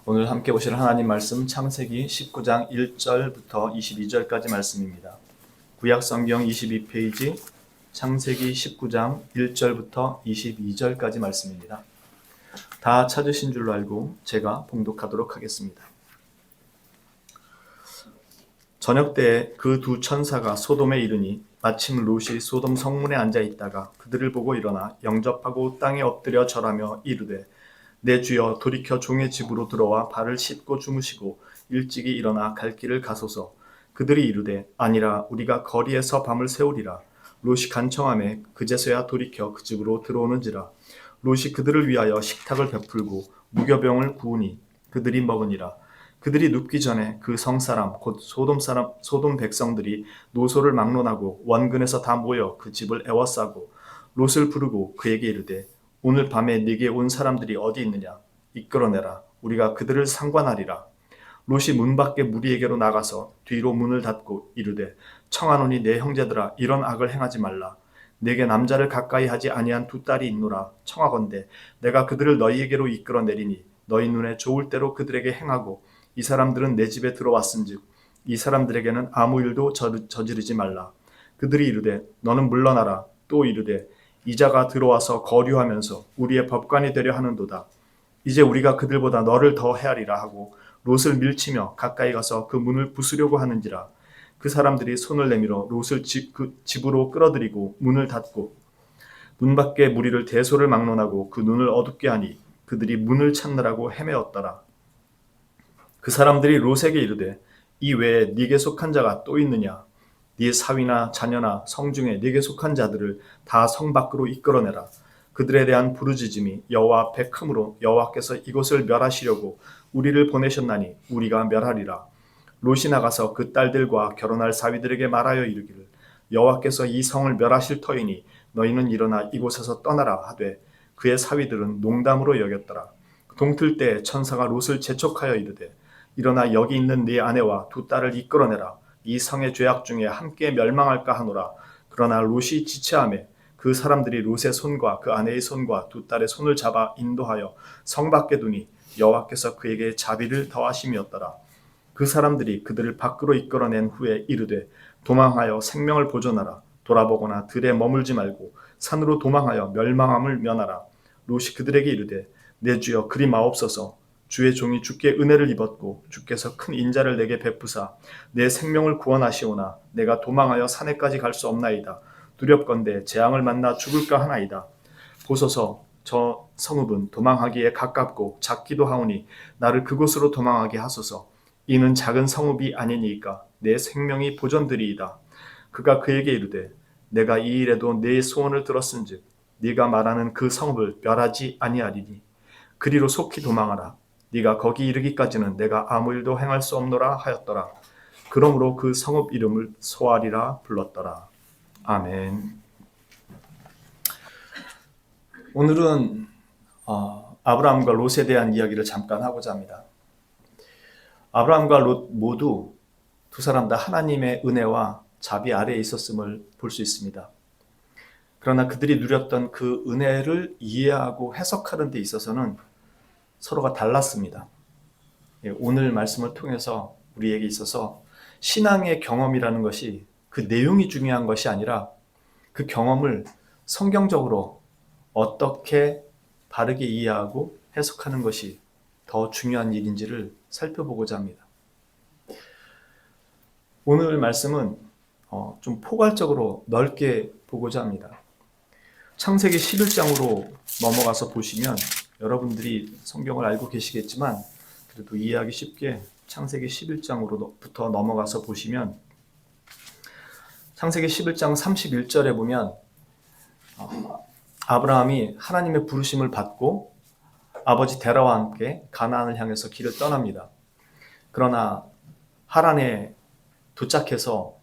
오늘 함께 보실 하나님 말씀 창세기 19장 1절부터 22절까지 말씀입니다. 구약 성경 22페이지 창세기 19장 1절부터 22절까지 말씀입니다. 다 찾으신 줄로 알고 제가 봉독하도록 하겠습니다. 저녁 때에 그 두 천사가 소돔에 이르니 마침 롯이 소돔 성문에 앉아 있다가 그들을 보고 일어나 영접하고 땅에 엎드려 절하며 이르되 내 주여 돌이켜 종의 집으로 들어와 발을 씻고 주무시고 일찍이 일어나 갈 길을 가소서. 그들이 이르되 아니라 우리가 거리에서 밤을 새우리라. 롯이 간청하매 그제서야 돌이켜 그 집으로 들어오는지라. 롯이 그들을 위하여 식탁을 베풀고 무교병을 구우니 그들이 먹으니라. 그들이 눕기 전에 그 성사람 곧 소돔 백성들이 노소를 막론하고 원근에서 다 모여 그 집을 에워싸고 롯을 부르고 그에게 이르되 오늘 밤에 네게 온 사람들이 어디 있느냐 이끌어내라. 우리가 그들을 상관하리라. 롯이 문 밖에 무리에게로 나가서 뒤로 문을 닫고 이르되 청하노니 내 형제들아 이런 악을 행하지 말라. 내게 남자를 가까이 하지 아니한 두 딸이 있노라. 청하건대 내가 그들을 너희에게로 이끌어내리니 너희 눈에 좋을 대로 그들에게 행하고 이 사람들은 내 집에 들어왔은즉 이 사람들에게는 아무 일도 저지르지 말라. 그들이 이르되 너는 물러나라. 또 이르되 이자가 들어와서 거류하면서 우리의 법관이 되려 하는도다. 이제 우리가 그들보다 너를 더 헤아리라 하고 롯을 밀치며 가까이 가서 그 문을 부수려고 하는지라. 그 사람들이 손을 내밀어 롯을 집으로 끌어들이고 문을 닫고 문 밖에 무리를 대소를 막론하고 그 눈을 어둡게 하니 그들이 문을 찾느라고 헤매었더라. 그 사람들이 롯에게 이르되 이 외에 네게 속한 자가 또 있느냐? 네 사위나 자녀나 성중에 네게 속한 자들을 다 성 밖으로 이끌어내라. 그들에 대한 부르짖음이 여호와 앞에 크므로 여호와께서 이곳을 멸하시려고 우리를 보내셨나니 우리가 멸하리라. 롯이 나가서 그 딸들과 결혼할 사위들에게 말하여 이르기를 여호와께서 이 성을 멸하실 터이니 너희는 일어나 이곳에서 떠나라 하되 그의 사위들은 농담으로 여겼더라. 동틀 때 천사가 롯을 재촉하여 이르되 일어나 여기 있는 네 아내와 두 딸을 이끌어내라. 이 성의 죄악 중에 함께 멸망할까 하노라. 그러나 롯이 지체하매 그 사람들이 롯의 손과 그 아내의 손과 두 딸의 손을 잡아 인도하여 성 밖에 두니 여호와께서 그에게 자비를 더하심이었더라. 그 사람들이 그들을 밖으로 이끌어낸 후에 이르되 도망하여 생명을 보존하라. 돌아보거나 들에 머물지 말고 산으로 도망하여 멸망함을 면하라. 롯이 그들에게 이르되 내 주여 그리 마옵소서. 주의 종이 주께 은혜를 입었고 주께서 큰 인자를 내게 베푸사 내 생명을 구원하시오나 내가 도망하여 산에까지 갈 수 없나이다. 두렵건대 재앙을 만나 죽을까 하나이다. 보소서 저 성읍은 도망하기에 가깝고 작기도 하오니 나를 그곳으로 도망하게 하소서. 이는 작은 성읍이 아니니까 내 생명이 보존되리이다. 그가 그에게 이르되 내가 이 일에도 네 소원을 들었은즉 네가 말하는 그 성읍을 멸하지 아니하리니 그리로 속히 도망하라. 네가 거기 이르기까지는 내가 아무 일도 행할 수 없노라 하였더라. 그러므로 그 성읍 이름을 소알이라 불렀더라. 아멘. 오늘은 아브라함과 롯에 대한 이야기를 잠깐 하고자 합니다. 아브라함과 롯 모두 두 사람 다 하나님의 은혜와 자비 아래에 있었음을 볼 수 있습니다. 그러나 그들이 누렸던 그 은혜를 이해하고 해석하는 데 있어서는 서로가 달랐습니다. 오늘 말씀을 통해서 우리에게 있어서 신앙의 경험이라는 것이 그 내용이 중요한 것이 아니라 그 경험을 성경적으로 어떻게 바르게 이해하고 해석하는 것이 더 중요한 일인지를 살펴보고자 합니다. 오늘 말씀은 좀 포괄적으로 넓게 보고자 합니다. 창세기 11장으로 넘어가서 보시면 여러분들이 성경을 알고 계시겠지만 그래도 이해하기 쉽게 창세기 11장으로부터 넘어가서 보시면 창세기 11장 31절에 보면 아브라함이 하나님의 부르심을 받고 아버지 데라와 함께 가나안을 향해서 길을 떠납니다. 그러나 하란에 도착해서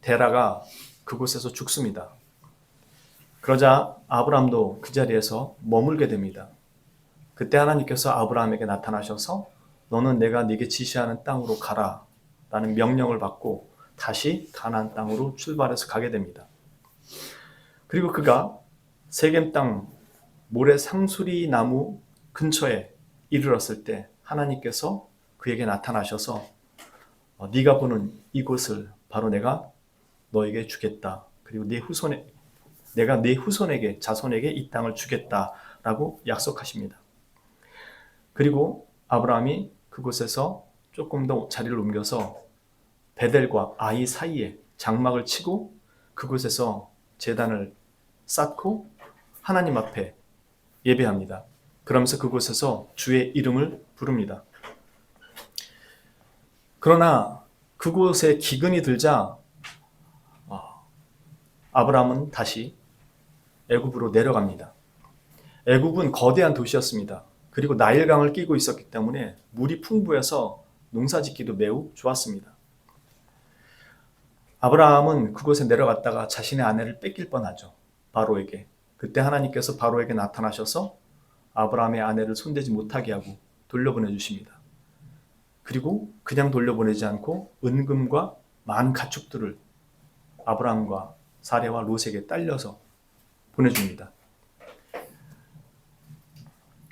데라가 그곳에서 죽습니다. 그러자 아브라함도 그 자리에서 머물게 됩니다. 그때 하나님께서 아브라함에게 나타나셔서 너는 내가 네게 지시하는 땅으로 가라 라는 명령을 받고 다시 가나안 땅으로 출발해서 가게 됩니다. 그리고 그가 세겜 땅 모래 상수리 나무 근처에 이르렀을 때 하나님께서 그에게 나타나셔서 네가 보는 이곳을 바로 내가 너에게 주겠다. 그리고 내가 네 후손에게, 자손에게 이 땅을 주겠다라고 약속하십니다. 그리고 아브라함이 그곳에서 조금 더 자리를 옮겨서 베델과 아이 사이에 장막을 치고 그곳에서 제단을 쌓고 하나님 앞에 예배합니다. 그러면서 그곳에서 주의 이름을 부릅니다. 그러나 그곳에 기근이 들자 아브라함은 다시 애굽으로 내려갑니다. 애굽은 거대한 도시였습니다. 그리고 나일강을 끼고 있었기 때문에 물이 풍부해서 농사짓기도 매우 좋았습니다. 아브라함은 그곳에 내려갔다가 자신의 아내를 뺏길 뻔하죠. 바로에게. 그때 하나님께서 바로에게 나타나셔서 아브라함의 아내를 손대지 못하게 하고 돌려보내 주십니다. 그리고 그냥 돌려보내지 않고 은금과 많은 가축들을 아브라함과 사레와 롯에게 딸려서 보내줍니다.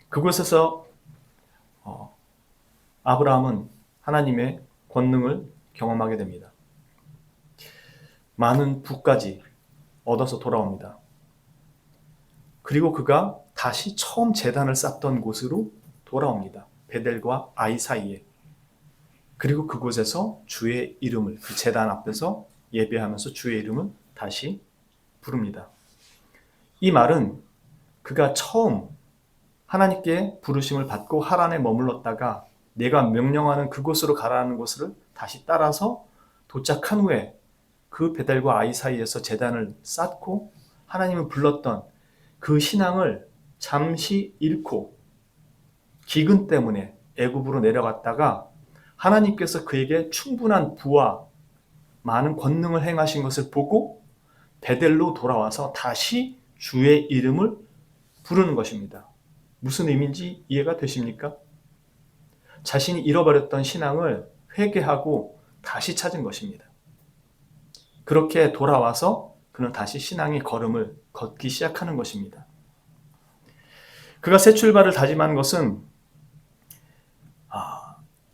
그곳에서 아브라함은 하나님의 권능을 경험하게 됩니다. 많은 부까지 얻어서 돌아옵니다. 그리고 그가 다시 처음 제단을 쌓던 곳으로 돌아옵니다. 베델과 아이 사이에. 그리고 그곳에서 주의 이름을, 그 제단 앞에서 예배하면서 주의 이름을 다시 부릅니다. 이 말은 그가 처음 하나님께 부르심을 받고 하란에 머물렀다가 내가 명령하는 그곳으로 가라는 곳을 다시 따라서 도착한 후에 그 베델과 아이 사이에서 제단을 쌓고 하나님을 불렀던 그 신앙을 잠시 잃고 기근 때문에 애굽으로 내려갔다가 하나님께서 그에게 충분한 부와 많은 권능을 행하신 것을 보고 베델로 돌아와서 다시 주의 이름을 부르는 것입니다. 무슨 의미인지 이해가 되십니까? 자신이 잃어버렸던 신앙을 회개하고 다시 찾은 것입니다. 그렇게 돌아와서 그는 다시 신앙의 걸음을 걷기 시작하는 것입니다. 그가 새 출발을 다짐한 것은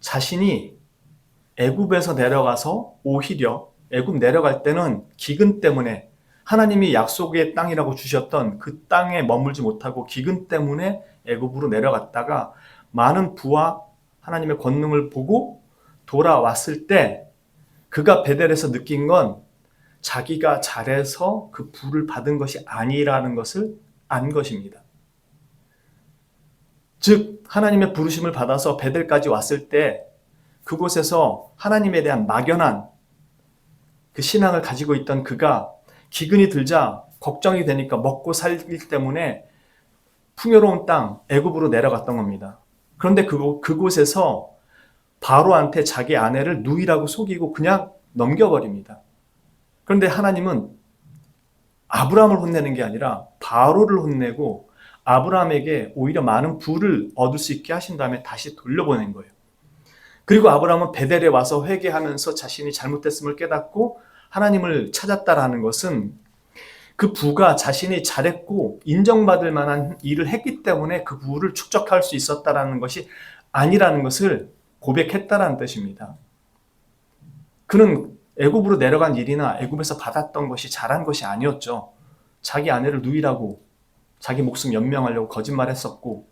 자신이 애굽에서 내려가서 오히려 애굽 내려갈 때는 기근 때문에 하나님이 약속의 땅이라고 주셨던 그 땅에 머물지 못하고 기근 때문에 애굽으로 내려갔다가 많은 부와 하나님의 권능을 보고 돌아왔을 때 그가 베델에서 느낀 건 자기가 잘해서 그 부를 받은 것이 아니라는 것을 안 것입니다. 즉 하나님의 부르심을 받아서 베델까지 왔을 때 그곳에서 하나님에 대한 막연한 그 신앙을 가지고 있던 그가 기근이 들자 걱정이 되니까 먹고 살기 때문에 풍요로운 땅 애굽으로 내려갔던 겁니다. 그런데 그곳에서 바로한테 자기 아내를 누이라고 속이고 그냥 넘겨버립니다. 그런데 하나님은 아브라함을 혼내는 게 아니라 바로를 혼내고 아브라함에게 오히려 많은 부를 얻을 수 있게 하신 다음에 다시 돌려보낸 거예요. 그리고 아브라함은 베델에 와서 회개하면서 자신이 잘못됐음을 깨닫고 하나님을 찾았다라는 것은 그 부가 자신이 잘했고 인정받을 만한 일을 했기 때문에 그 부를 축적할 수 있었다라는 것이 아니라는 것을 고백했다라는 뜻입니다. 그는 애굽으로 내려간 일이나 애굽에서 받았던 것이 잘한 것이 아니었죠. 자기 아내를 누이라고 자기 목숨 연명하려고 거짓말했었고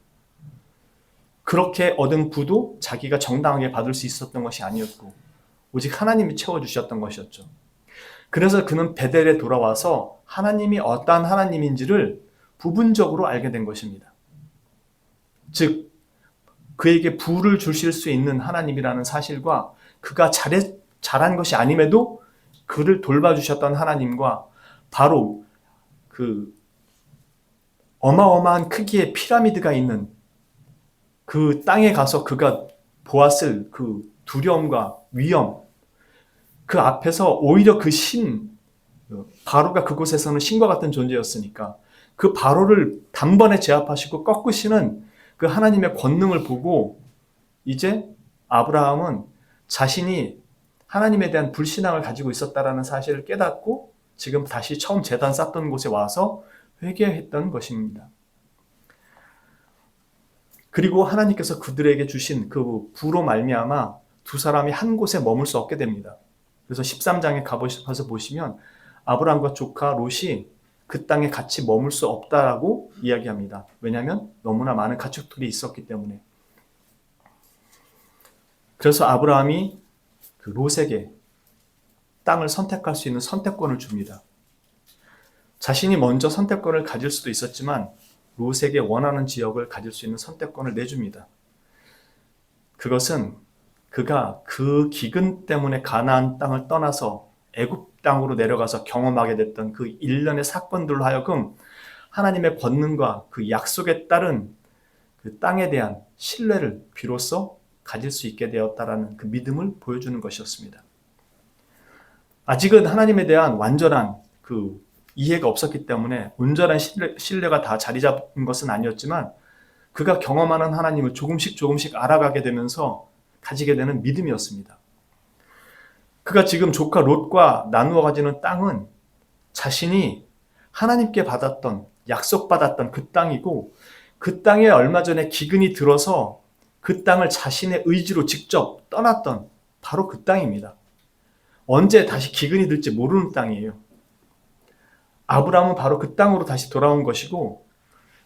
그렇게 얻은 부도 자기가 정당하게 받을 수 있었던 것이 아니었고 오직 하나님이 채워주셨던 것이었죠. 그래서 그는 베델에 돌아와서 하나님이 어떠한 하나님인지를 부분적으로 알게 된 것입니다. 즉 그에게 부를 주실 수 있는 하나님이라는 사실과 그가 잘한 것이 아님에도 그를 돌봐주셨던 하나님과 바로 그 어마어마한 크기의 피라미드가 있는 그 땅에 가서 그가 보았을 그 두려움과 위험, 그 앞에서 오히려 그 바로가 그곳에서는 신과 같은 존재였으니까 그 바로를 단번에 제압하시고 꺾으시는 그 하나님의 권능을 보고 이제 아브라함은 자신이 하나님에 대한 불신앙을 가지고 있었다라는 사실을 깨닫고 지금 다시 처음 제단 쌓던 곳에 와서 회개했던 것입니다. 그리고 하나님께서 그들에게 주신 그 부로 말미암아 두 사람이 한 곳에 머물 수 없게 됩니다. 그래서 13장에 가서 보시면 아브라함과 조카 롯이 그 땅에 같이 머물 수 없다라고 이야기합니다. 왜냐하면 너무나 많은 가축들이 있었기 때문에. 그래서 아브라함이 그 롯에게 땅을 선택할 수 있는 선택권을 줍니다. 자신이 먼저 선택권을 가질 수도 있었지만 롯에게 원하는 지역을 가질 수 있는 선택권을 내줍니다. 그것은 그가 그 기근 때문에 가나안 땅을 떠나서 애굽 땅으로 내려가서 경험하게 됐던 그 일련의 사건들로 하여금 하나님의 권능과 그 약속에 따른 그 땅에 대한 신뢰를 비로소 가질 수 있게 되었다라는 그 믿음을 보여주는 것이었습니다. 아직은 하나님에 대한 완전한 그 이해가 없었기 때문에 온전한 신뢰가 다 자리 잡은 것은 아니었지만 그가 경험하는 하나님을 조금씩 알아가게 되면서 가지게 되는 믿음이었습니다. 그가 지금 조카 롯과 나누어 가지는 땅은 자신이 하나님께 받았던 약속받았던 그 땅이고 그 땅에 얼마 전에 기근이 들어서 그 땅을 자신의 의지로 직접 떠났던 바로 그 땅입니다. 언제 다시 기근이 들지 모르는 땅이에요. 아브라함은 바로 그 땅으로 다시 돌아온 것이고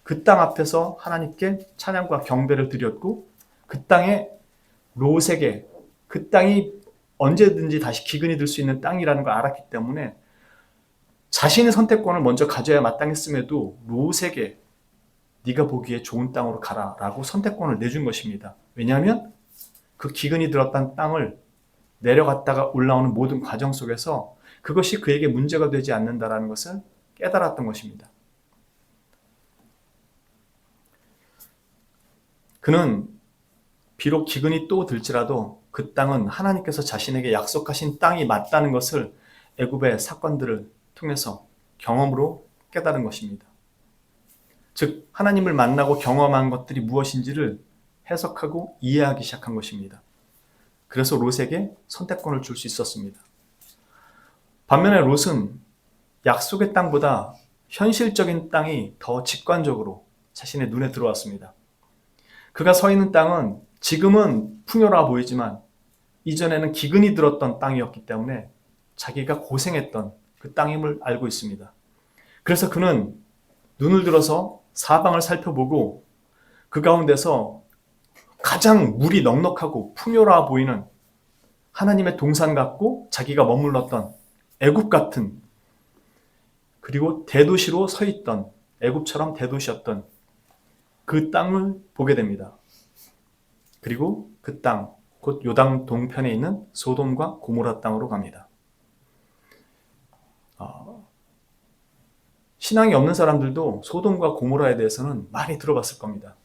그 땅 앞에서 하나님께 찬양과 경배를 드렸고 그 땅에 롯에게 그 땅이 언제든지 다시 기근이 들 수 있는 땅이라는 걸 알았기 때문에 자신의 선택권을 먼저 가져야 마땅했음에도 롯에게 네가 보기에 좋은 땅으로 가라 라고 선택권을 내준 것입니다. 왜냐하면 그 기근이 들었던 땅을 내려갔다가 올라오는 모든 과정 속에서 그것이 그에게 문제가 되지 않는다라는 것을 깨달았던 것입니다. 그는 비록 기근이 또 들지라도 그 땅은 하나님께서 자신에게 약속하신 땅이 맞다는 것을 애굽의 사건들을 통해서 경험으로 깨달은 것입니다. 즉 하나님을 만나고 경험한 것들이 무엇인지를 해석하고 이해하기 시작한 것입니다. 그래서 롯에게 선택권을 줄 수 있었습니다. 반면에 롯은 약속의 땅보다 현실적인 땅이 더 직관적으로 자신의 눈에 들어왔습니다. 그가 서 있는 땅은 지금은 풍요로워 보이지만 이전에는 기근이 들었던 땅이었기 때문에 자기가 고생했던 그 땅임을 알고 있습니다. 그래서 그는 눈을 들어서 사방을 살펴보고 그 가운데서 가장 물이 넉넉하고 풍요로워 보이는 하나님의 동산 같고 자기가 머물렀던 애굽 같은 그리고 대도시로 서 있던 애굽처럼 대도시였던 그 땅을 보게 됩니다. 그리고 그 땅, 곧 요단 동편에 있는 소돔과 고모라 땅으로 갑니다. 신앙이 없는 사람들도 소돔과 고모라에 대해서는 많이 들어봤을 겁니다.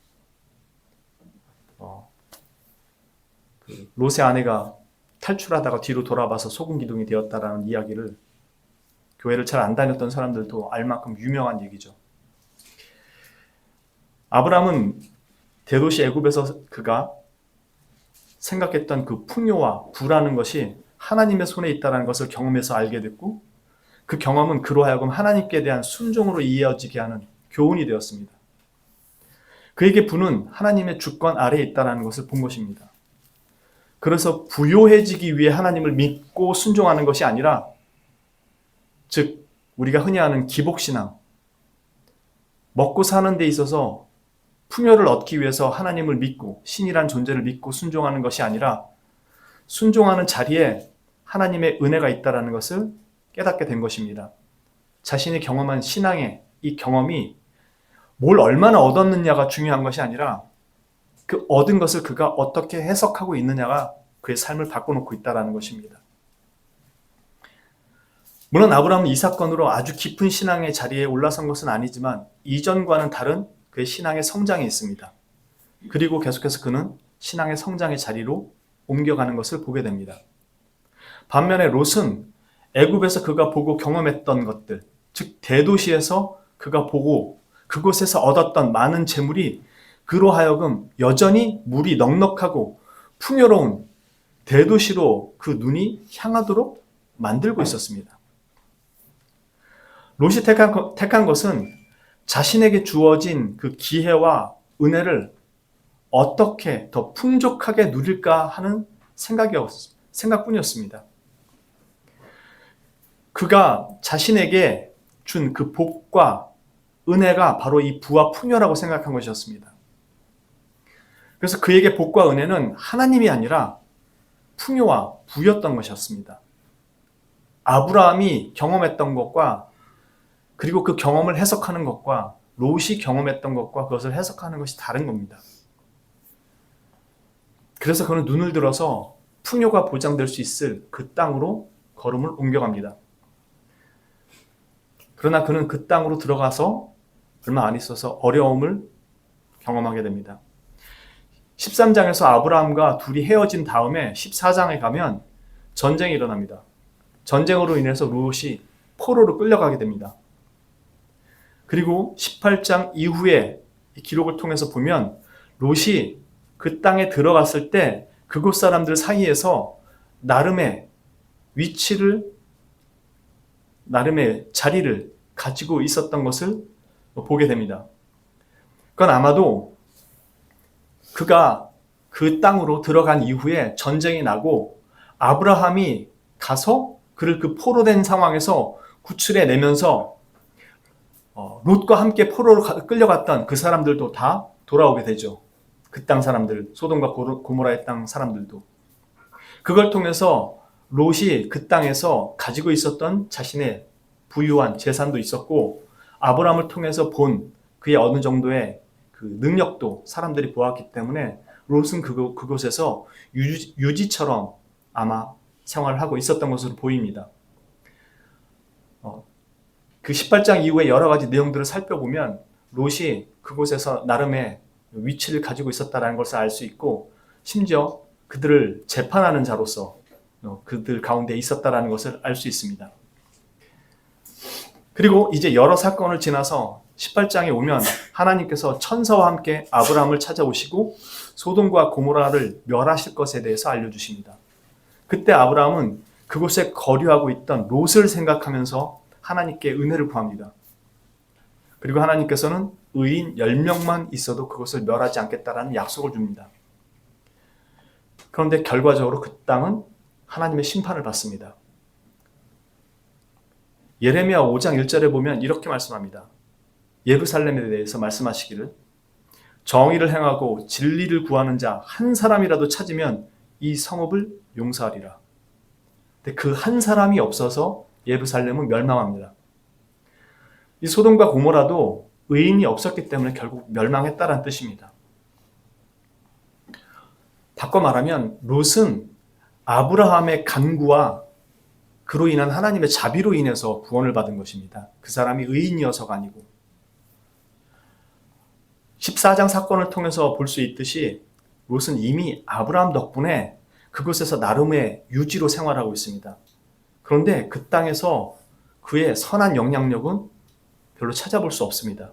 롯의 아내가 탈출하다가 뒤로 돌아봐서 소금 기둥이 되었다라는 이야기를 교회를 잘 안 다녔던 사람들도 알 만큼 유명한 얘기죠. 아브라함은 대도시 애굽에서 그가 생각했던 그 풍요와 부라는 것이 하나님의 손에 있다는 것을 경험해서 알게 됐고 그 경험은 그로 하여금 하나님께 대한 순종으로 이어지게 하는 교훈이 되었습니다. 그에게 부는 하나님의 주권 아래에 있다는 것을 본 것입니다. 그래서 부요해지기 위해 하나님을 믿고 순종하는 것이 아니라 즉 우리가 흔히 하는 기복신앙, 먹고 사는 데 있어서 풍요를 얻기 위해서 하나님을 믿고 신이란 존재를 믿고 순종하는 것이 아니라 순종하는 자리에 하나님의 은혜가 있다는 것을 깨닫게 된 것입니다. 자신이 경험한 신앙의 이 경험이 뭘 얼마나 얻었느냐가 중요한 것이 아니라 그 얻은 것을 그가 어떻게 해석하고 있느냐가 그의 삶을 바꿔놓고 있다는 것입니다. 물론 아브라함은 이 사건으로 아주 깊은 신앙의 자리에 올라선 것은 아니지만 이전과는 다른 그의 신앙의 성장이 있습니다. 그리고 계속해서 그는 신앙의 성장의 자리로 옮겨가는 것을 보게 됩니다. 반면에 롯은 애굽에서 그가 보고 경험했던 것들, 즉 대도시에서 그가 보고 그곳에서 얻었던 많은 재물이 그로 하여금 여전히 물이 넉넉하고 풍요로운 대도시로 그 눈이 향하도록 만들고 있었습니다. 롯이 택한 것은 자신에게 주어진 그 기회와 은혜를 어떻게 더 풍족하게 누릴까 하는 생각뿐이었습니다. 그가 자신에게 준 그 복과 은혜가 바로 이 부와 풍요라고 생각한 것이었습니다. 그래서 그에게 복과 은혜는 하나님이 아니라 풍요와 부였던 것이었습니다. 아브라함이 경험했던 것과 그리고 그 경험을 해석하는 것과 롯이 경험했던 것과 그것을 해석하는 것이 다른 겁니다. 그래서 그는 눈을 들어서 풍요가 보장될 수 있을 그 땅으로 걸음을 옮겨갑니다. 그러나 그는 그 땅으로 들어가서 얼마 안 있어서 어려움을 경험하게 됩니다. 13장에서 아브라함과 둘이 헤어진 다음에 14장에 가면 전쟁이 일어납니다. 전쟁으로 인해서 롯이 포로로 끌려가게 됩니다. 그리고 18장 이후에 이 기록을 통해서 보면 롯이 그 땅에 들어갔을 때 그곳 사람들 사이에서 나름의 자리를 가지고 있었던 것을 보게 됩니다. 그건 아마도 그가 그 땅으로 들어간 이후에 전쟁이 나고 아브라함이 가서 그를 그 포로된 상황에서 구출해 내면서 롯과 함께 포로로 끌려갔던 그 사람들도 다 돌아오게 되죠. 그 땅 사람들, 소돔과 고모라의 땅 사람들도. 그걸 통해서 롯이 그 땅에서 가지고 있었던 자신의 부유한 재산도 있었고 아브라함을 통해서 본 그의 어느 정도의 그 능력도 사람들이 보았기 때문에 롯은 그곳에서 유지처럼 아마 생활을 하고 있었던 것으로 보입니다. 그 18장 이후에 여러 가지 내용들을 살펴보면 롯이 그곳에서 나름의 위치를 가지고 있었다는 것을 알 수 있고 심지어 그들을 재판하는 자로서 그들 가운데 있었다는 것을 알 수 있습니다. 그리고 이제 여러 사건을 지나서 18장에 오면 하나님께서 천사와 함께 아브라함을 찾아오시고 소돔과 고모라를 멸하실 것에 대해서 알려주십니다. 그때 아브라함은 그곳에 거류하고 있던 롯을 생각하면서 하나님께 은혜를 구합니다. 그리고 하나님께서는 의인 10명만 있어도 그것을 멸하지 않겠다라는 약속을 줍니다. 그런데 결과적으로 그 땅은 하나님의 심판을 받습니다. 예레미야 5장 1절에 보면 이렇게 말씀합니다. 예루살렘에 대해서 말씀하시기를 정의를 행하고 진리를 구하는 자 한 사람이라도 찾으면 이 성읍을 용서하리라. 근데 그 한 사람이 없어서 예루살렘은 멸망합니다. 이 소돔과 고모라도 의인이 없었기 때문에 결국 멸망했다는 뜻입니다. 바꿔 말하면 롯은 아브라함의 간구와 그로 인한 하나님의 자비로 인해서 구원을 받은 것입니다. 그 사람이 의인이어서가 아니고 14장 사건을 통해서 볼 수 있듯이 롯은 이미 아브라함 덕분에 그곳에서 나름의 유지로 생활하고 있습니다. 그런데 그 땅에서 그의 선한 영향력은 별로 찾아볼 수 없습니다.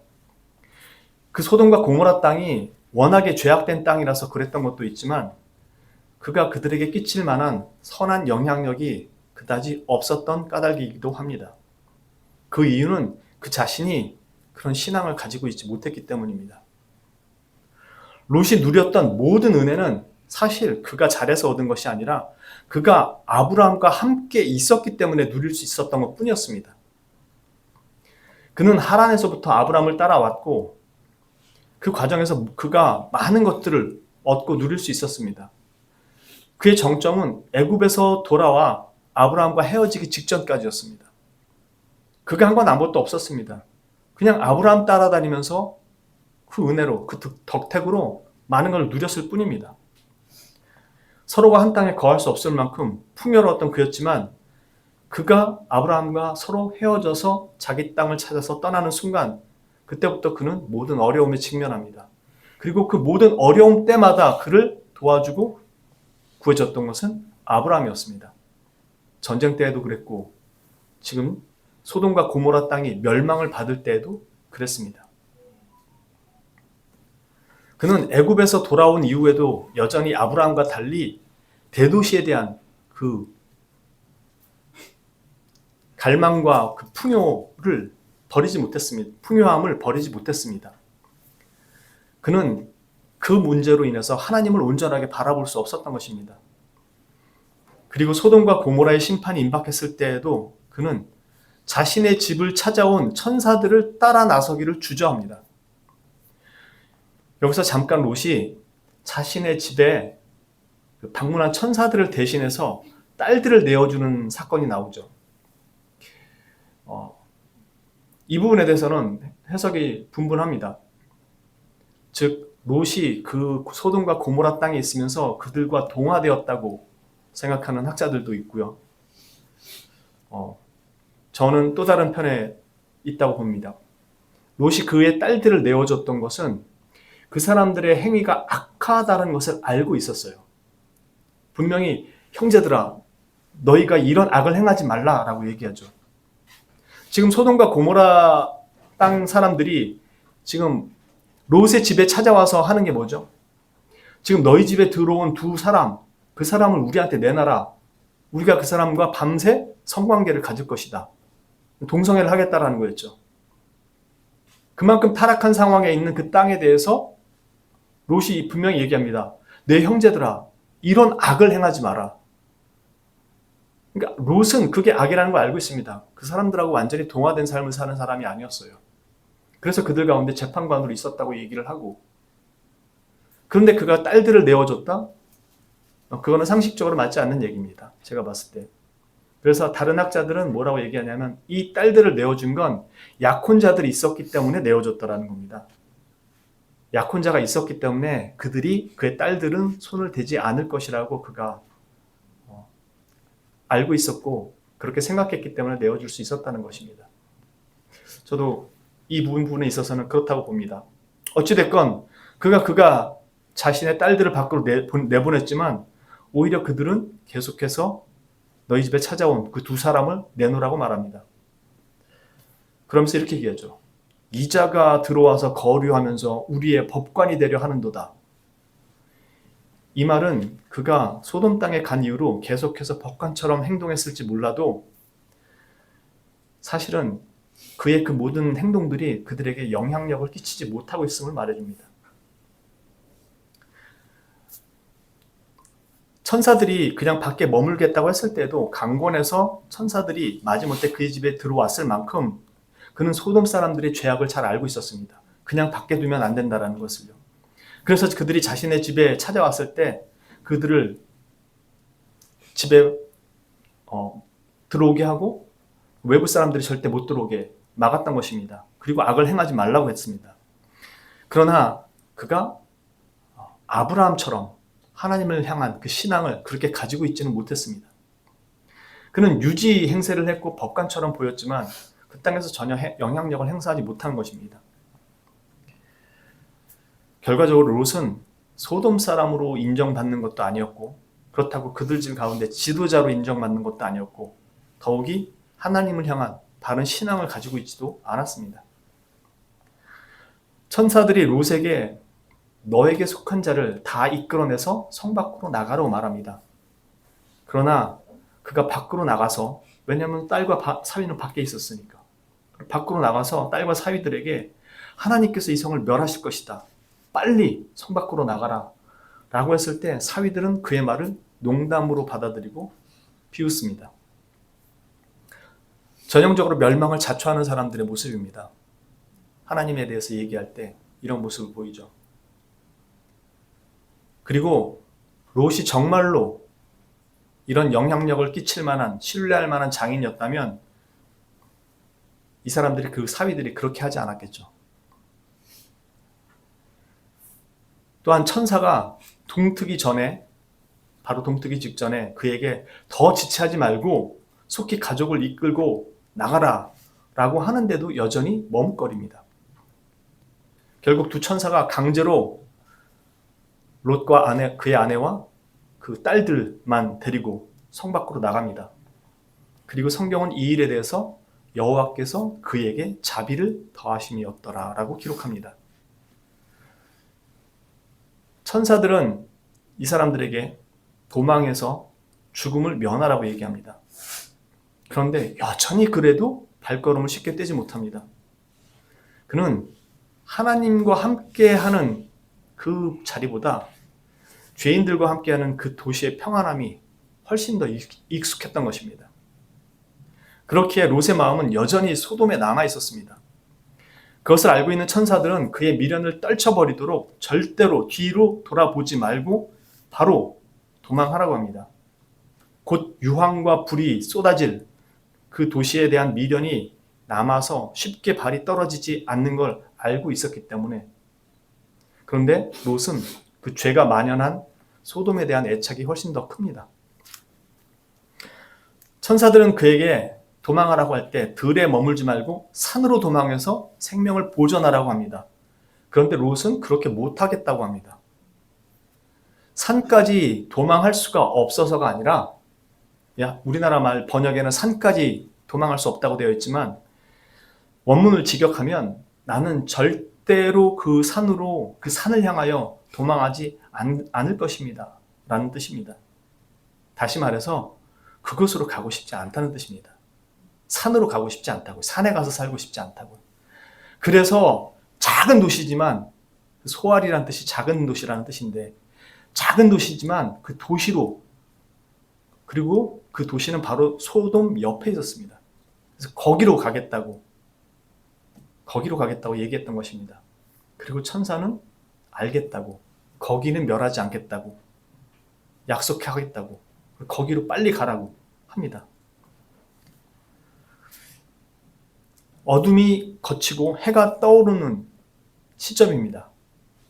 그 소돔과 고모라 땅이 워낙에 죄악된 땅이라서 그랬던 것도 있지만 그가 그들에게 끼칠 만한 선한 영향력이 그다지 없었던 까닭이기도 합니다. 그 이유는 그 자신이 그런 신앙을 가지고 있지 못했기 때문입니다. 롯이 누렸던 모든 은혜는 사실 그가 잘해서 얻은 것이 아니라 그가 아브라함과 함께 있었기 때문에 누릴 수 있었던 것 뿐이었습니다. 그는 하란에서부터 아브라함을 따라왔고 그 과정에서 그가 많은 것들을 얻고 누릴 수 있었습니다. 그의 정점은 애굽에서 돌아와 아브라함과 헤어지기 직전까지였습니다. 그가 한 건 아무것도 없었습니다. 그냥 아브라함 따라다니면서 그 은혜로, 그 덕택으로 많은 걸 누렸을 뿐입니다. 서로가 한 땅에 거할 수 없을 만큼 풍요로웠던 그였지만 그가 아브라함과 서로 헤어져서 자기 땅을 찾아서 떠나는 순간 그때부터 그는 모든 어려움에 직면합니다. 그리고 그 모든 어려움 때마다 그를 도와주고 구해줬던 것은 아브라함이었습니다. 전쟁 때에도 그랬고 지금 소돔과 고모라 땅이 멸망을 받을 때에도 그랬습니다. 그는 애굽에서 돌아온 이후에도 여전히 아브라함과 달리 대도시에 대한 그 갈망과 그 풍요를 버리지 못했습니다. 풍요함을 버리지 못했습니다. 그는 그 문제로 인해서 하나님을 온전하게 바라볼 수 없었던 것입니다. 그리고 소돔과 고모라의 심판이 임박했을 때에도 그는 자신의 집을 찾아온 천사들을 따라 나서기를 주저합니다. 여기서 잠깐 롯이 자신의 집에 방문한 천사들을 대신해서 딸들을 내어주는 사건이 나오죠. 이 부분에 대해서는 해석이 분분합니다. 즉 롯이 그 소돔과 고모라 땅에 있으면서 그들과 동화되었다고 생각하는 학자들도 있고요. 저는 또 다른 편에 있다고 봅니다. 롯이 그의 딸들을 내어줬던 것은 그 사람들의 행위가 악하다는 것을 알고 있었어요. 분명히 형제들아 너희가 이런 악을 행하지 말라라고 얘기하죠. 지금 소돔과 고모라 땅 사람들이 지금 롯의 집에 찾아와서 하는 게 뭐죠? 지금 너희 집에 들어온 두 사람, 그 사람을 우리한테 내놔라. 우리가 그 사람과 밤새 성관계를 가질 것이다. 동성애를 하겠다라는 거였죠. 그만큼 타락한 상황에 있는 그 땅에 대해서 롯이 분명히 얘기합니다. 내 형제들아, 이런 악을 행하지 마라. 그러니까 롯은 그게 악이라는 걸 알고 있습니다. 그 사람들하고 완전히 동화된 삶을 사는 사람이 아니었어요. 그래서 그들 가운데 재판관으로 있었다고 얘기를 하고, 그런데 그가 딸들을 내어줬다? 그거는 상식적으로 맞지 않는 얘기입니다. 제가 봤을 때. 그래서 다른 학자들은 뭐라고 얘기하냐면 이 딸들을 내어준 건 약혼자들이 있었기 때문에 내어줬다라는 겁니다. 약혼자가 있었기 때문에 그들이 그의 딸들은 손을 대지 않을 것이라고 그가 알고 있었고 그렇게 생각했기 때문에 내어줄 수 있었다는 것입니다. 저도 이 부분에 있어서는 그렇다고 봅니다. 어찌됐건 그가 자신의 딸들을 밖으로 내보냈지만 오히려 그들은 계속해서 너희 집에 찾아온 그 두 사람을 내놓으라고 말합니다. 그러면서 이렇게 얘기하죠. 이자가 들어와서 거류하면서 우리의 법관이 되려 하는도다. 이 말은 그가 소돔 땅에 간 이후로 계속해서 법관처럼 행동했을지 몰라도 사실은 그의 그 모든 행동들이 그들에게 영향력을 끼치지 못하고 있음을 말해줍니다. 천사들이 그냥 밖에 머물겠다고 했을 때도 강권에서 천사들이 마지못해 그의 집에 들어왔을 만큼 그는 소돔 사람들의 죄악을 잘 알고 있었습니다. 그냥 밖에 두면 안 된다는 것을요. 그래서 그들이 자신의 집에 찾아왔을 때 그들을 집에 들어오게 하고 외부 사람들이 절대 못 들어오게 막았던 것입니다. 그리고 악을 행하지 말라고 했습니다. 그러나 그가 아브라함처럼 하나님을 향한 그 신앙을 그렇게 가지고 있지는 못했습니다. 그는 유지 행세를 했고 법관처럼 보였지만 그 땅에서 전혀 영향력을 행사하지 못한 것입니다. 결과적으로 롯은 소돔 사람으로 인정받는 것도 아니었고 그렇다고 그들 집 가운데 지도자로 인정받는 것도 아니었고 더욱이 하나님을 향한 바른 신앙을 가지고 있지도 않았습니다. 천사들이 롯에게 너에게 속한 자를 다 이끌어내서 성 밖으로 나가라고 말합니다. 그러나 그가 밖으로 나가서 왜냐하면 딸과 사위는 밖에 있었으니까 밖으로 나가서 딸과 사위들에게 하나님께서 이 성을 멸하실 것이다. 빨리 성 밖으로 나가라 라고 했을 때 사위들은 그의 말을 농담으로 받아들이고 비웃습니다. 전형적으로 멸망을 자초하는 사람들의 모습입니다. 하나님에 대해서 얘기할 때 이런 모습을 보이죠. 그리고 롯이 정말로 이런 영향력을 끼칠 만한 신뢰할 만한 장인이었다면 이 사람들이 그 사위들이 그렇게 하지 않았겠죠. 또한 천사가 동트기 전에 바로 동트기 직전에 그에게 더 지체하지 말고 속히 가족을 이끌고 나가라 라고 하는데도 여전히 머뭇거립니다. 결국 두 천사가 강제로 롯과 그의 아내와 그 딸들만 데리고 성 밖으로 나갑니다. 그리고 성경은 이 일에 대해서 여호와께서 그에게 자비를 더하심이었더라 라고 기록합니다. 천사들은 이 사람들에게 도망해서 죽음을 면하라고 얘기합니다. 그런데 여전히 그래도 발걸음을 쉽게 떼지 못합니다. 그는 하나님과 함께하는 그 자리보다 죄인들과 함께하는 그 도시의 평안함이 훨씬 더 익숙했던 것입니다. 그렇기에 롯의 마음은 여전히 소돔에 남아 있었습니다. 그것을 알고 있는 천사들은 그의 미련을 떨쳐버리도록 절대로 뒤로 돌아보지 말고 바로 도망하라고 합니다. 곧 유황과 불이 쏟아질 그 도시에 대한 미련이 남아서 쉽게 발이 떨어지지 않는 걸 알고 있었기 때문에. 그런데 롯은 그 죄가 만연한 소돔에 대한 애착이 훨씬 더 큽니다. 천사들은 그에게 도망하라고 할 때 들에 머물지 말고 산으로 도망해서 생명을 보존하라고 합니다. 그런데 롯은 그렇게 못하겠다고 합니다. 산까지 도망할 수가 없어서가 아니라, 우리나라 말 번역에는 산까지 도망할 수 없다고 되어 있지만 원문을 직역하면 나는 절대로 그 산을 향하여 도망하지 않을 것입니다 라는 뜻입니다. 다시 말해서 그곳으로 가고 싶지 않다는 뜻입니다. 산으로 가고 싶지 않다고, 산에 가서 살고 싶지 않다고. 그래서 작은 도시지만, 소알이라는 뜻이 작은 도시라는 뜻인데, 작은 도시지만 그 도시로, 그리고 그 도시는 바로 소돔 옆에 있었습니다. 그래서 거기로 가겠다고 얘기했던 것입니다. 그리고 천사는 알겠다고, 거기는 멸하지 않겠다고, 약속하겠다고, 거기로 빨리 가라고 합니다. 어둠이 걷히고 해가 떠오르는 시점입니다.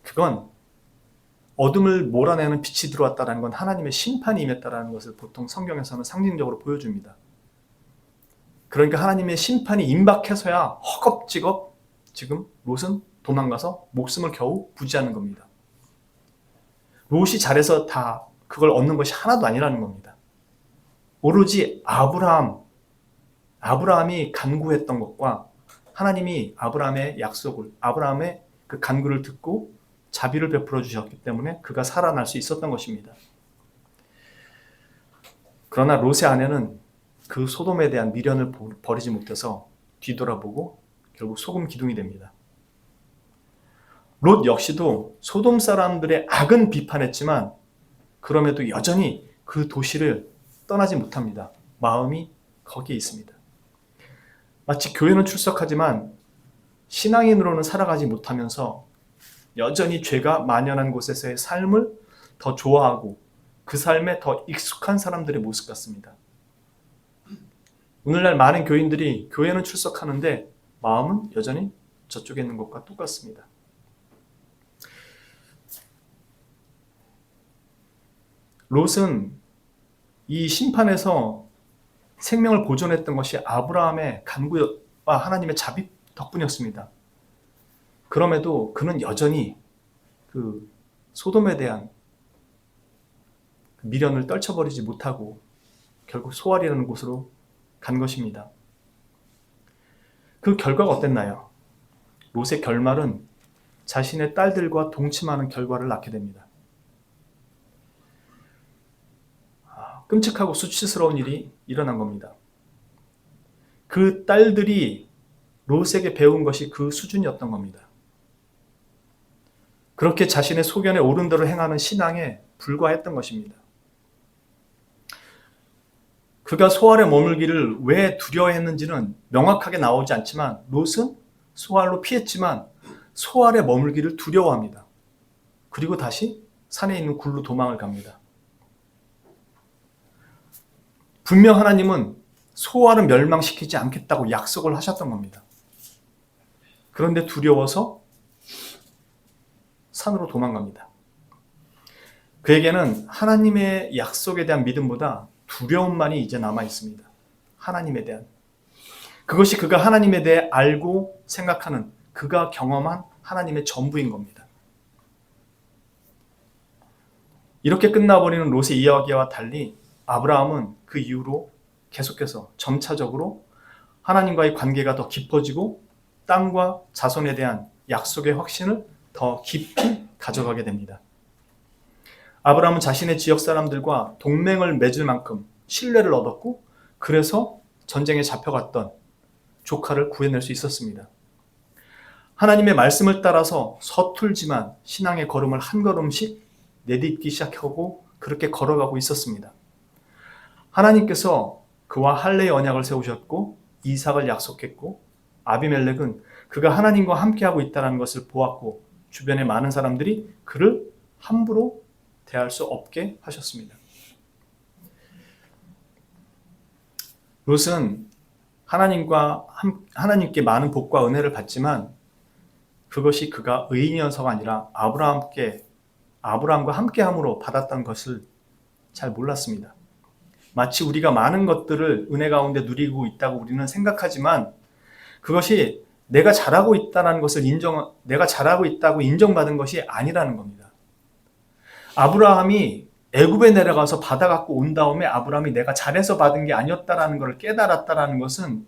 그건 어둠을 몰아내는 빛이 들어왔다는 건 하나님의 심판이 임했다는 것을 보통 성경에서는 상징적으로 보여줍니다. 그러니까 하나님의 심판이 임박해서야 허겁지겁 지금 롯은 도망가서 목숨을 겨우 부지하는 겁니다. 롯이 잘해서 다 그걸 얻는 것이 하나도 아니라는 겁니다. 오로지 아브라함이 간구했던 것과 하나님이 아브라함의 약속을, 아브라함의 그 간구를 듣고 자비를 베풀어 주셨기 때문에 그가 살아날 수 있었던 것입니다. 그러나 롯의 아내는 그 소돔에 대한 미련을 버리지 못해서 뒤돌아보고 결국 소금 기둥이 됩니다. 롯 역시도 소돔 사람들의 악은 비판했지만 그럼에도 여전히 그 도시를 떠나지 못합니다. 마음이 거기에 있습니다. 마치 교회는 출석하지만 신앙인으로는 살아가지 못하면서 여전히 죄가 만연한 곳에서의 삶을 더 좋아하고 그 삶에 더 익숙한 사람들의 모습 같습니다. 오늘날 많은 교인들이 교회는 출석하는데 마음은 여전히 저쪽에 있는 것과 똑같습니다. 롯은 이 심판에서 생명을 보존했던 것이 아브라함의 간구와 하나님의 자비 덕분이었습니다. 그럼에도 그는 여전히 그 소돔에 대한 미련을 떨쳐버리지 못하고 결국 소알이라는 곳으로 간 것입니다. 그 결과가 어땠나요? 롯의 결말은 자신의 딸들과 동침하는 결과를 낳게 됩니다. 끔찍하고 수치스러운 일이 일어난 겁니다. 그 딸들이 롯에게 배운 것이 그 수준이었던 겁니다. 그렇게 자신의 소견에 옳은 대로 행하는 신앙에 불과했던 것입니다. 그가 소알에 머물기를 왜 두려워했는지는 명확하게 나오지 않지만 롯은 소알로 피했지만 소알에 머물기를 두려워합니다. 그리고 다시 산에 있는 굴로 도망을 갑니다. 분명 하나님은 소알은 멸망시키지 않겠다고 약속을 하셨던 겁니다. 그런데 두려워서 산으로 도망갑니다. 그에게는 하나님의 약속에 대한 믿음보다 두려움만이 이제 남아 있습니다. 하나님에 대한. 그것이 그가 하나님에 대해 알고 생각하는, 그가 경험한 하나님의 전부인 겁니다. 이렇게 끝나버리는 롯의 이야기와 달리 아브라함은 그 이후로 계속해서 점차적으로 하나님과의 관계가 더 깊어지고 땅과 자손에 대한 약속의 확신을 더 깊이 가져가게 됩니다. 아브라함은 자신의 지역 사람들과 동맹을 맺을 만큼 신뢰를 얻었고 그래서 전쟁에 잡혀갔던 조카를 구해낼 수 있었습니다. 하나님의 말씀을 따라서 서툴지만 신앙의 걸음을 한 걸음씩 내딛기 시작하고 그렇게 걸어가고 있었습니다. 하나님께서 그와 할례의 언약을 세우셨고 이삭을 약속했고 아비멜렉은 그가 하나님과 함께하고 있다는 것을 보았고 주변의 많은 사람들이 그를 함부로 대할 수 없게 하셨습니다. 롯은 하나님께 많은 복과 은혜를 받지만 그것이 그가 의인이어서가 아니라 아브라함과 함께함으로 받았던 것을 잘 몰랐습니다. 마치 우리가 많은 것들을 은혜 가운데 누리고 있다고 우리는 생각하지만 그것이 내가 잘하고 있다고 인정받은 것이 아니라는 겁니다. 아브라함이 애굽에 내려가서 받아갖고 온 다음에 아브라함이 내가 잘해서 받은 게 아니었다라는 것을 깨달았다라는 것은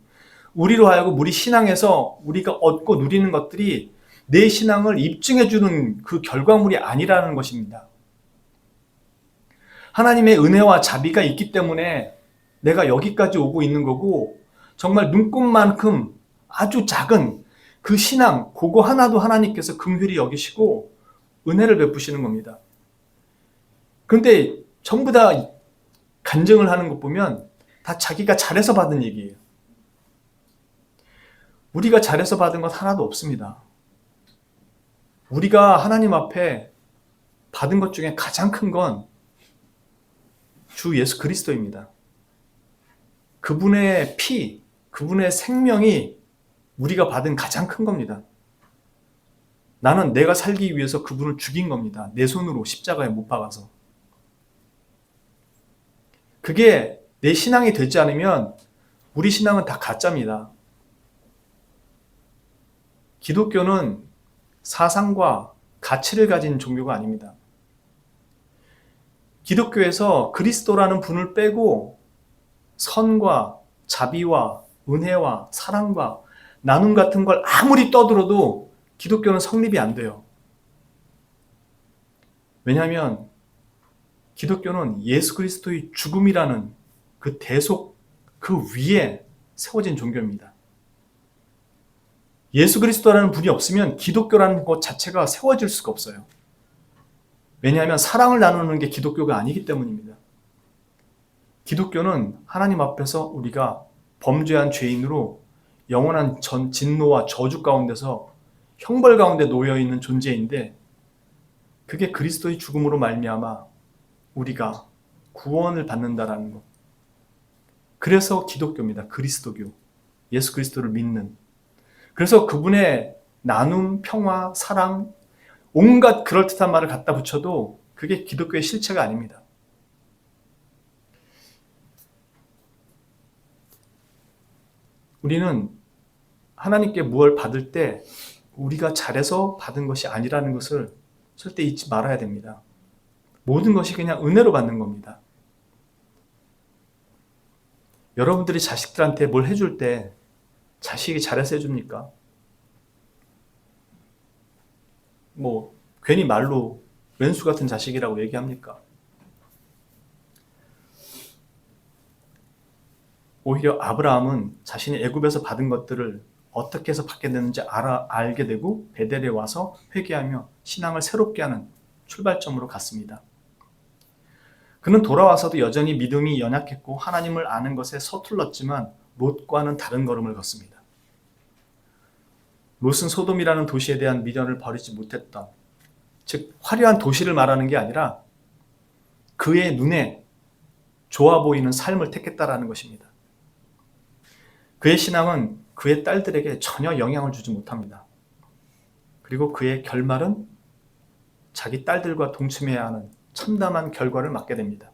우리로 하여금 우리 신앙에서 우리가 얻고 누리는 것들이 내 신앙을 입증해주는 그 결과물이 아니라는 것입니다. 하나님의 은혜와 자비가 있기 때문에 내가 여기까지 오고 있는 거고 정말 눈곱만큼 아주 작은 그 신앙, 그거 하나도 하나님께서 긍휼히 여기시고 은혜를 베푸시는 겁니다. 그런데 전부 다 간증을 하는 것 보면 다 자기가 잘해서 받은 얘기예요. 우리가 잘해서 받은 것 하나도 없습니다. 우리가 하나님 앞에 받은 것 중에 가장 큰 건 주 예수 그리스도입니다. 그분의 피, 그분의 생명이 우리가 받은 가장 큰 겁니다. 나는 내가 살기 위해서 그분을 죽인 겁니다. 내 손으로 십자가에 못 박아서. 그게 내 신앙이 되지 않으면 우리 신앙은 다 가짜입니다. 기독교는 사상과 가치를 가진 종교가 아닙니다. 기독교에서 그리스도라는 분을 빼고 선과 자비와 은혜와 사랑과 나눔 같은 걸 아무리 떠들어도 기독교는 성립이 안 돼요. 왜냐하면 기독교는 예수 그리스도의 죽음이라는 그 대속 그 위에 세워진 종교입니다. 예수 그리스도라는 분이 없으면 기독교라는 것 자체가 세워질 수가 없어요. 왜냐하면 사랑을 나누는 게 기독교가 아니기 때문입니다. 기독교는 하나님 앞에서 우리가 범죄한 죄인으로 영원한 진노와 저주 가운데서 형벌 가운데 놓여있는 존재인데 그게 그리스도의 죽음으로 말미암아 우리가 구원을 받는다라는 것. 그래서 기독교입니다. 그리스도교. 예수 그리스도를 믿는. 그래서 그분의 나눔, 평화, 사랑, 온갖 그럴듯한 말을 갖다 붙여도 그게 기독교의 실체가 아닙니다. 우리는 하나님께 무엇을 받을 때 우리가 잘해서 받은 것이 아니라는 것을 절대 잊지 말아야 됩니다. 모든 것이 그냥 은혜로 받는 겁니다. 여러분들이 자식들한테 뭘 해줄 때 자식이 잘해서 해줍니까? 괜히 말로 왼수 같은 자식이라고 얘기합니까? 오히려 아브라함은 자신이 애굽에서 받은 것들을 어떻게 해서 받게 되는지 알게 되고 베델에 와서 회개하며 신앙을 새롭게 하는 출발점으로 갔습니다. 그는 돌아와서도 여전히 믿음이 연약했고 하나님을 아는 것에 서툴렀지만 롯과는 다른 걸음을 걷습니다. 롯은 소돔이라는 도시에 대한 미련을 버리지 못했던, 즉 화려한 도시를 말하는 게 아니라 그의 눈에 좋아 보이는 삶을 택했다라는 것입니다. 그의 신앙은 그의 딸들에게 전혀 영향을 주지 못합니다. 그리고 그의 결말은 자기 딸들과 동침해야 하는 참담한 결과를 맞게 됩니다.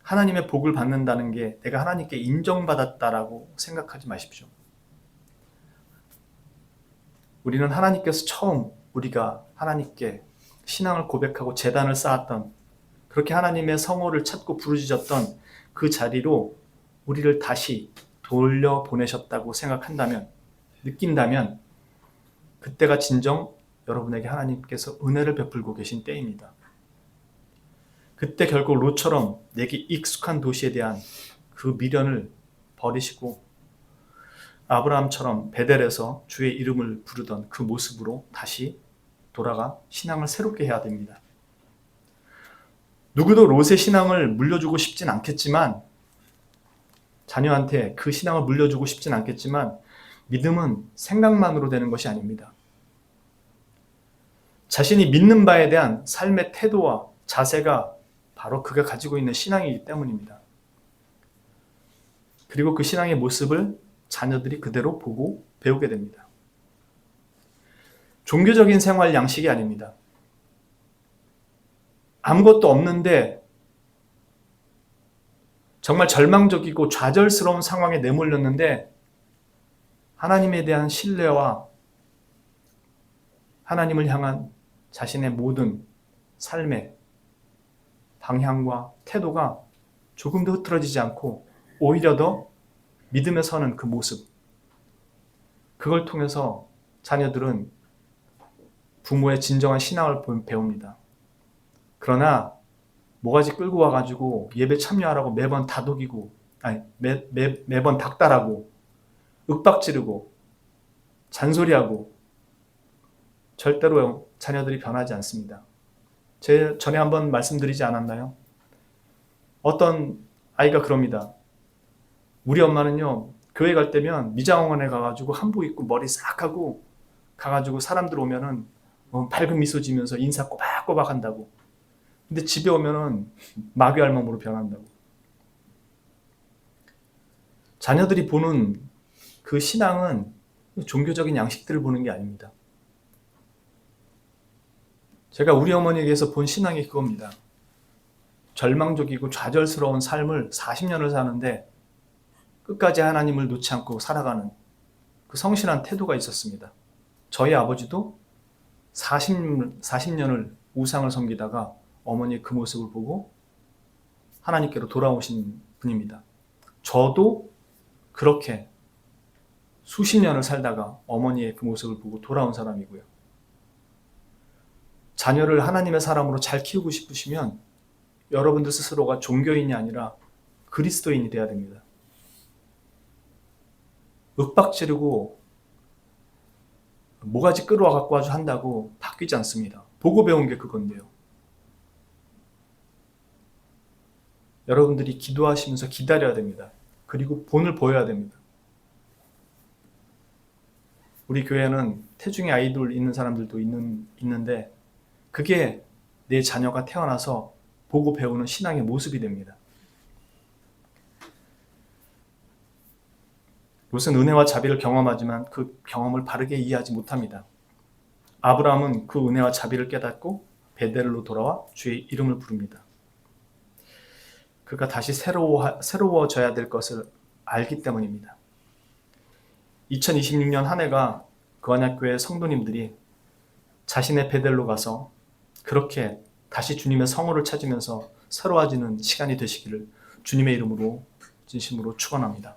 하나님의 복을 받는다는 게 내가 하나님께 인정받았다라고 생각하지 마십시오. 우리는 하나님께서 처음 우리가 하나님께 신앙을 고백하고 제단을 쌓았던, 그렇게 하나님의 성호를 찾고 부르짖었던 그 자리로 우리를 다시 돌려보내셨다고 생각한다면, 느낀다면 그때가 진정 여러분에게 하나님께서 은혜를 베풀고 계신 때입니다. 그때 결국 롯처럼 내게 익숙한 도시에 대한 그 미련을 버리시고 아브라함처럼 베델에서 주의 이름을 부르던 그 모습으로 다시 돌아가 신앙을 새롭게 해야 됩니다. 누구도 롯의 신앙을 물려주고 싶진 않겠지만, 자녀한테 그 신앙을 물려주고 싶진 않겠지만, 믿음은 생각만으로 되는 것이 아닙니다. 자신이 믿는 바에 대한 삶의 태도와 자세가 바로 그가 가지고 있는 신앙이기 때문입니다. 그리고 그 신앙의 모습을 자녀들이 그대로 보고 배우게 됩니다. 종교적인 생활 양식이 아닙니다. 아무것도 없는데 정말 절망적이고 좌절스러운 상황에 내몰렸는데 하나님에 대한 신뢰와 하나님을 향한 자신의 모든 삶의 방향과 태도가 조금도 흐트러지지 않고 오히려 더 믿음에 서는 그 모습, 그걸 통해서 자녀들은 부모의 진정한 신앙을 배웁니다. 그러나 모가지 끌고 와가지고 예배 참여하라고 매번 다독이고, 매번 닥달하고, 윽박지르고, 잔소리하고, 절대로 자녀들이 변하지 않습니다. 전에 한번 말씀드리지 않았나요? 어떤 아이가 그럽니다. 우리 엄마는요, 교회 갈 때면 미장원에 가가지고 한복 입고 머리 싹 하고 가가지고 사람들 오면은 밝은 미소 지면서 인사 꼬박꼬박 한다고. 근데 집에 오면은 마귀 알몸으로 변한다고. 자녀들이 보는 그 신앙은 종교적인 양식들을 보는 게 아닙니다. 제가 우리 어머니에게서 본 신앙이 그겁니다. 절망적이고 좌절스러운 삶을 40년을 사는데 끝까지 하나님을 놓지 않고 살아가는 그 성실한 태도가 있었습니다. 저희 아버지도 40년을 우상을 섬기다가 어머니의 그 모습을 보고 하나님께로 돌아오신 분입니다. 저도 그렇게 수십 년을 살다가 어머니의 그 모습을 보고 돌아온 사람이고요. 자녀를 하나님의 사람으로 잘 키우고 싶으시면 여러분들 스스로가 종교인이 아니라 그리스도인이 돼야 됩니다. 윽박지르고 모가지 끌어와 갖고 아주 한다고 바뀌지 않습니다. 보고 배운 게 그건데요. 여러분들이 기도하시면서 기다려야 됩니다. 그리고 본을 보여야 됩니다. 우리 교회는 태중의 아이돌 있는 사람들도 있는데 그게 내 자녀가 태어나서 보고 배우는 신앙의 모습이 됩니다. 롯은 은혜와 자비를 경험하지만 그 경험을 바르게 이해하지 못합니다. 아브라함은 그 은혜와 자비를 깨닫고 베델로 돌아와 주의 이름을 부릅니다. 그가 다시 새로워져야 될 것을 알기 때문입니다. 2026년 한 해가 거한약교회 성도님들이 자신의 베델로 가서 그렇게 다시 주님의 성호를 찾으면서 새로워지는 시간이 되시기를 주님의 이름으로 진심으로 축원합니다.